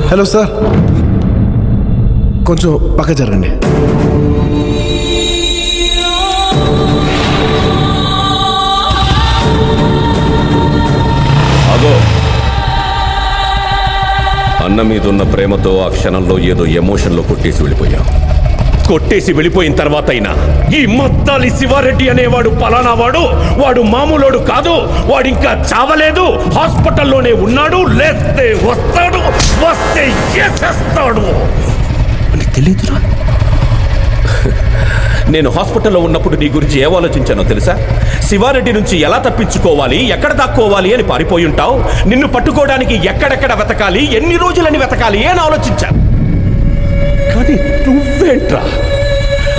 Hello sir, కొంచెం పక్క జరగండి. అగో, అన్న మీదున్న ప్రేమతో ఆ క్షణంలో ఏదో ఎమోషన్లో కొట్టేసి వెళ్ళిపోయిన తర్వాత అయినా ఈ మద్దాలి శివారెడ్డి అనేవాడు పలానా వాడు మామూలోడు కాదు, వాడు ఇంకా చావలేదు, హాస్పిటల్లోనే ఉన్నాడు, లేస్తే వస్తాడు, వస్తే చేసేస్తాడు అని తెలియదురా. నేను హాస్పిటల్లో ఉన్నప్పుడు నీ గురించి ఏం ఆలోచించానో తెలుసా? శివారెడ్డి నుంచి ఎలా తప్పించుకోవాలి, ఎక్కడ దాక్కోవాలి అని పారిపోయి ఉంటావు. నిన్ను పట్టుకోవడానికి ఎక్కడెక్కడ వెతకాలి, ఎన్ని రోజులని వెతకాలి అని ఆలోచించాను. కానీ నువ్వేంట్రా,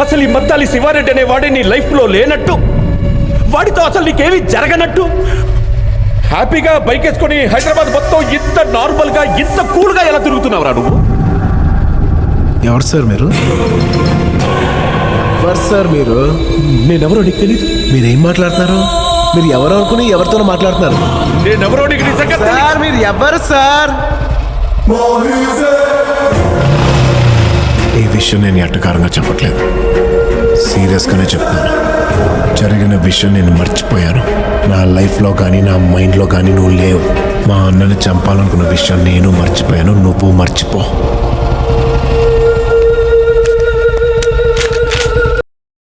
అసలు ఈ మద్దాలి శివారెడ్డి అనే వాడే నీ లైఫ్లో లేనట్టు, వాడితో అసలు నీకేమీ జరగనట్టు హ్యాపీగా బైక్ వేసుకొని హైదరాబాద్ మొత్తం ఇంత నార్మల్గా ఇంత కూల్గా ఎలా తిరుగుతున్నావురా నువ్వు? ఎవరు సార్ మీరు? ఎవరు సార్ మీరు? నేనెవరో నీకు తెలీదు. మీరేం మాట్లాడుతున్నారు? మీరు ఎవరు అనుకుని ఎవరితోనో మాట్లాడుతున్నారు? నేనెవరో నీకు నిజంగా సార్ మీరు ఎవరు సార్? ఈ విషయం నేను ఎట్టకారంగా చెప్పట్లేదు, సీరియస్గానే చెప్తాను. జరిగిన విషయం నేను మర్చిపోయాను. నా లైఫ్లో కానీ నా మైండ్లో కానీ నువ్వు లేవు. మా అన్నని చంపాలనుకున్న విషయం నేను మర్చిపోయాను, నువ్వు మర్చిపో.